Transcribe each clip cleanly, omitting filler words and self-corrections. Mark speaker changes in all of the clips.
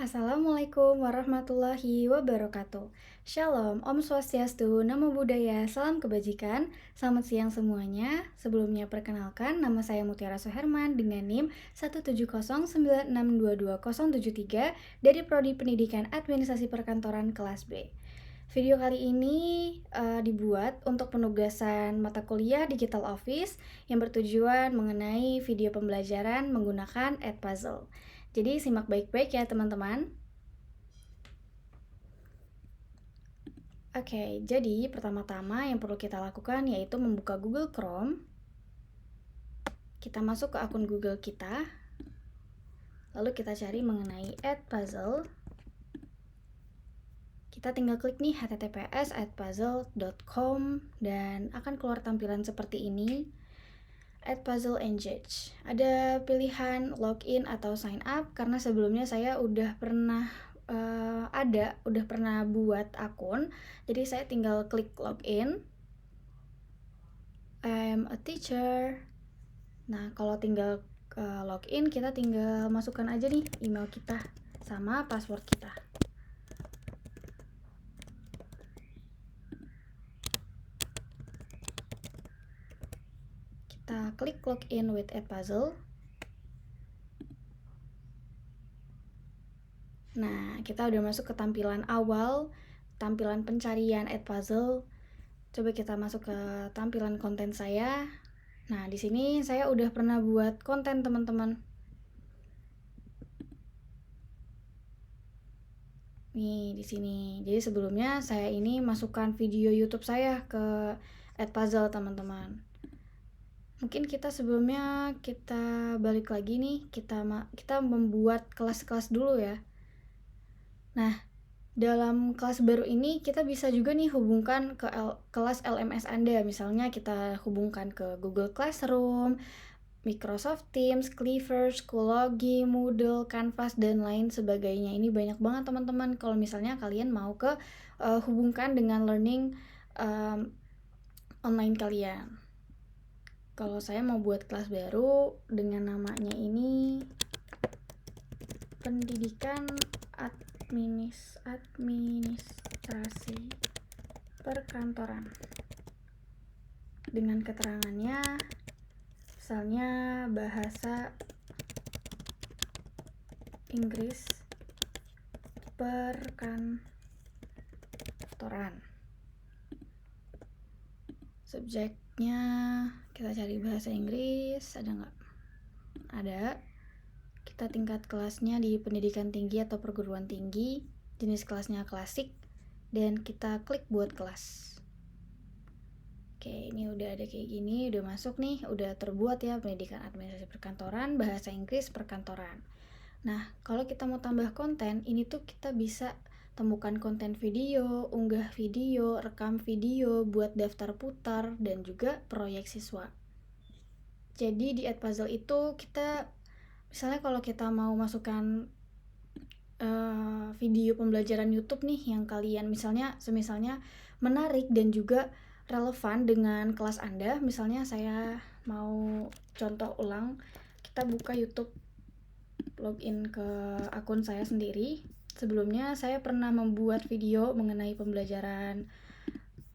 Speaker 1: Assalamualaikum warahmatullahi wabarakatuh. Shalom, Om Swastiastu, Namo Buddhaya, Salam Kebajikan. Selamat siang semuanya. Sebelumnya perkenalkan, nama saya Mutiara Suherman dengan NIM 17096222073 dari Prodi Pendidikan Administrasi Perkantoran kelas B. Video kali ini dibuat untuk penugasan mata kuliah Digital Office yang bertujuan mengenai video pembelajaran menggunakan Edpuzzle. Jadi simak baik-baik ya teman-teman. Oke, jadi pertama-tama yang perlu kita lakukan yaitu membuka Google Chrome. Kita masuk ke akun Google kita. Lalu kita cari mengenai Edpuzzle. Kita tinggal klik nih https://edpuzzle.com dan akan keluar tampilan seperti ini. Edpuzzle Engage. Ada pilihan login atau sign up karena sebelumnya saya udah pernah buat akun. Jadi saya tinggal klik login. I'm a teacher. Nah, kalau tinggal login, kita tinggal masukkan aja nih email kita sama password kita. Kita klik login with Edpuzzle. Nah, kita udah masuk ke tampilan awal, tampilan pencarian Edpuzzle. Coba kita masuk ke tampilan konten saya. Nah, di sini saya udah pernah buat konten, teman-teman. Nih, di sini. Jadi sebelumnya saya ini masukkan video YouTube saya ke Edpuzzle, teman-teman. Mungkin sebelumnya kita balik lagi nih, kita membuat kelas-kelas dulu ya. Nah, dalam kelas baru ini kita bisa juga nih hubungkan ke kelas LMS Anda. Misalnya kita hubungkan ke Google Classroom, Microsoft Teams, Clever, Schoology, Moodle, Canvas, dan lain sebagainya. Ini banyak banget teman-teman kalau misalnya kalian mau hubungkan dengan learning online kalian. Kalau saya mau buat kelas baru dengan namanya ini Pendidikan Administrasi Perkantoran. Dengan keterangannya, misalnya bahasa Inggris perkantoran. Subjeknya kita cari bahasa Inggris, ada nggak? Ada. Kita tingkat kelasnya di pendidikan tinggi atau perguruan tinggi, jenis kelasnya klasik, dan kita klik buat kelas. Oke, ini udah ada kayak gini, udah masuk nih, udah terbuat ya pendidikan administrasi perkantoran, bahasa Inggris perkantoran. Nah, kalau kita mau tambah konten, ini tuh kita bisa temukan konten video, unggah video, rekam video, buat daftar putar, dan juga proyek siswa. Jadi di Edpuzzle itu kita, misalnya kalau kita mau masukkan video pembelajaran YouTube nih yang kalian misalnya menarik dan juga relevan dengan kelas Anda. Misalnya saya mau contoh ulang, kita buka YouTube, login ke akun saya sendiri. Sebelumnya saya pernah membuat video mengenai pembelajaran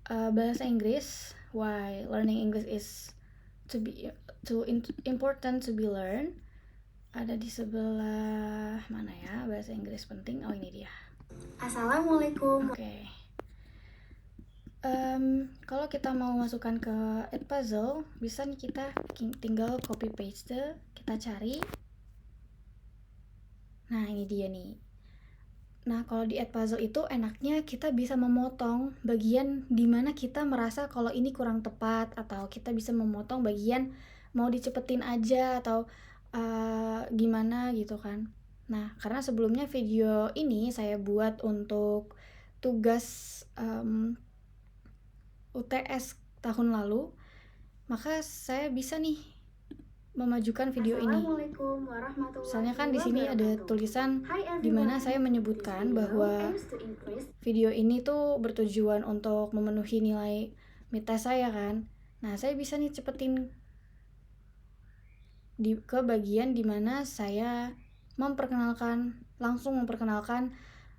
Speaker 1: bahasa Inggris, why learning English is important to be learned. Ada di sebelah mana ya, bahasa Inggris penting. Oh, ini dia. Assalamualaikum. Oke. Kalau kita mau masukkan ke Edpuzzle, bisa nih kita tinggal copy paste, kita cari. Nah, ini dia nih. Nah, kalau di Edpuzzle itu enaknya kita bisa memotong bagian dimana kita merasa kalau ini kurang tepat, atau kita bisa memotong bagian mau dicepetin aja atau gimana gitu kan. Nah, karena sebelumnya video ini saya buat untuk tugas UTS tahun lalu, maka saya bisa nih memajukan video ini. Misalnya kan di sini ada tulisan di mana saya menyebutkan bahwa video ini tuh bertujuan untuk memenuhi nilai MITES saya kan. Nah, saya bisa nih cepetin ke bagian dimana saya memperkenalkan langsung memperkenalkan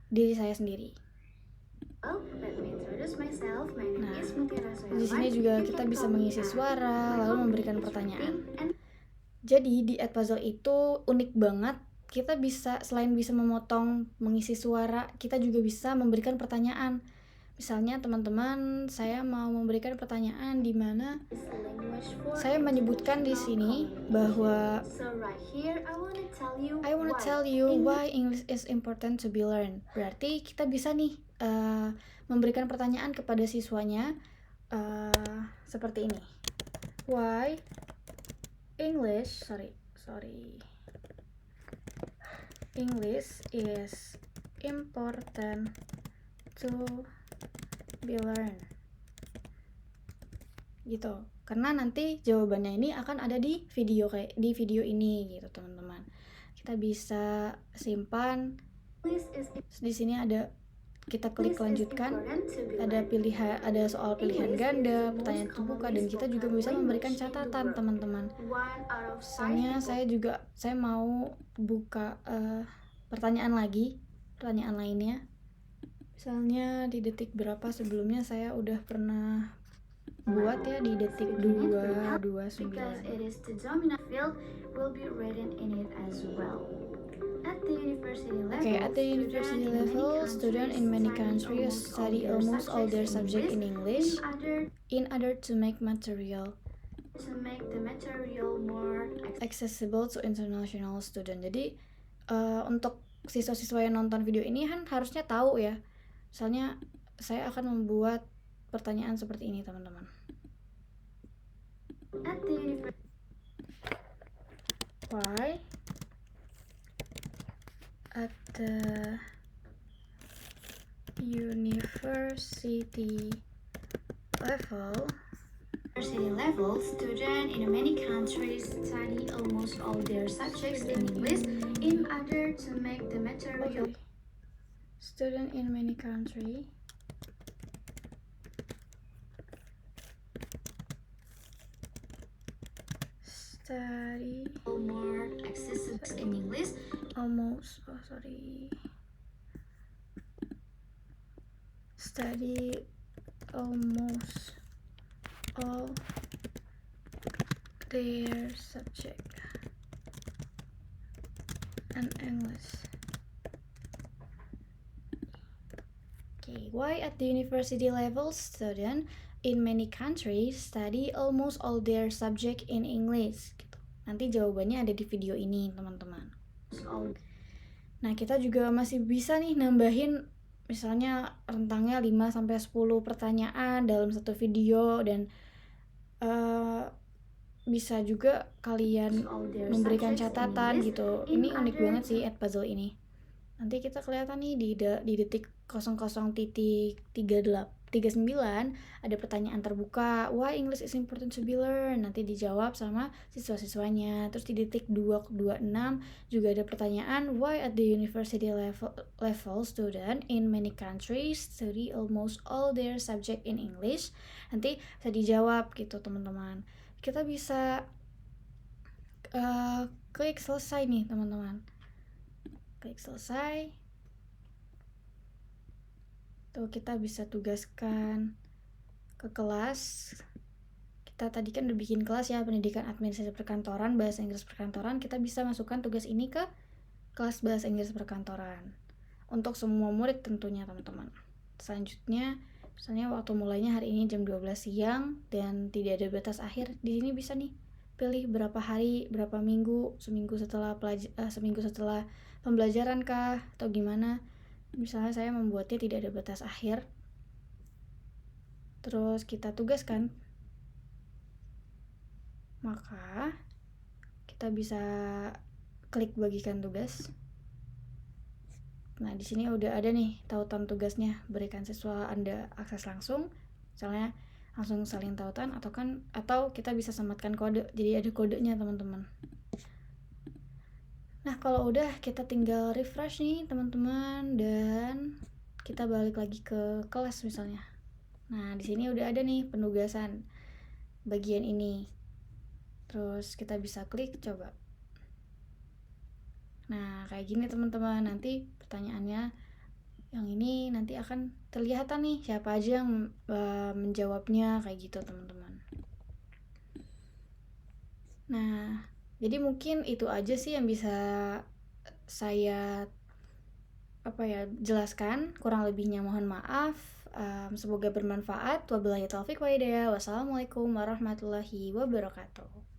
Speaker 1: diri saya sendiri.
Speaker 2: Let me introduce myself. My name
Speaker 1: Nah,
Speaker 2: is Mutiara Soyaman.
Speaker 1: di sini juga kita bisa mengisi suara, lalu memberikan pertanyaan. Jadi di Edpuzzle itu unik banget. Kita bisa selain bisa memotong, mengisi suara, kita juga bisa memberikan pertanyaan. Misalnya teman-teman, saya mau memberikan pertanyaan di mana saya menyebutkan di sini bahwa I wanna tell you why English is important to be learned. Berarti kita bisa nih memberikan pertanyaan kepada siswanya seperti ini. Why English is important to be learned. Gitu. Karena nanti jawabannya ini akan ada di video ini gitu, teman-teman. Kita bisa simpan. Di sini ada, kita klik lanjutkan, ada soal pilihan ganda, pertanyaan terbuka, dan kita juga bisa memberikan catatan, teman-teman. Misalnya saya mau buka pertanyaan lainnya. Misalnya di detik berapa sebelumnya saya udah pernah buat ya, di detik 2:29. Okay, at the university level, students in many countries study almost all their subject in English in order to make the material accessible to international student. Jadi untuk siswa-siswa yang nonton video ini kan harusnya tahu ya. Misalnya saya akan membuat pertanyaan seperti ini, teman-teman. Why at the university level, students in many countries study almost all their subjects in English in order to make the material. Student in many countries study more accessible in English study almost all their subject in English. Okay, why at the university level, students in many countries study almost all their subject in English. Gitu. Nanti jawabannya ada di video ini, teman-teman. Nah, kita juga masih bisa nih nambahin, misalnya rentangnya 5-10 pertanyaan dalam satu video, dan bisa juga kalian memberikan catatan gitu. Ini unik banget sih Edpuzzle ini. Nanti kita kelihatan nih di detik 00.39 ada pertanyaan terbuka, why English is important to be learned. Nanti dijawab sama siswa-siswanya. Terus di detik 2:26 juga ada pertanyaan, why at the university level student in many countries study almost all their subject in English. Nanti bisa dijawab gitu, teman-teman. Kita bisa klik selesai nih, teman-teman. Klik selesai. Tuh, kita bisa tugaskan ke kelas. Kita tadi kan udah bikin kelas ya, pendidikan administrasi perkantoran, bahasa Inggris perkantoran. Kita bisa masukkan tugas ini ke kelas bahasa Inggris perkantoran. Untuk semua murid tentunya, teman-teman. Selanjutnya, misalnya waktu mulainya hari ini jam 12 siang dan tidak ada batas akhir. Di sini bisa nih pilih berapa hari, berapa minggu, seminggu setelah pembelajaran kah, atau gimana. Misalnya saya membuatnya tidak ada batas akhir. Terus kita tugaskan. Maka kita bisa klik bagikan tugas. Nah, di sini udah ada nih tautan tugasnya. Berikan siswa Anda akses langsung. Misalnya langsung salin tautan, atau kita bisa sematkan kode. Jadi ada kodenya, teman-teman. Nah, kalau udah kita tinggal refresh nih, teman-teman, dan kita balik lagi ke kelas misalnya. Nah, di sini udah ada nih penugasan bagian ini. Terus kita bisa klik coba. Nah, kayak gini teman-teman, nanti pertanyaannya yang ini nanti akan terlihatan nih siapa aja yang menjawabnya kayak gitu teman-teman. Nah, jadi mungkin itu aja sih yang bisa saya jelaskan. Kurang lebihnya mohon maaf. Semoga bermanfaat. Wabillahi taufiq wa hidayah. Wassalamualaikum warahmatullahi wabarakatuh.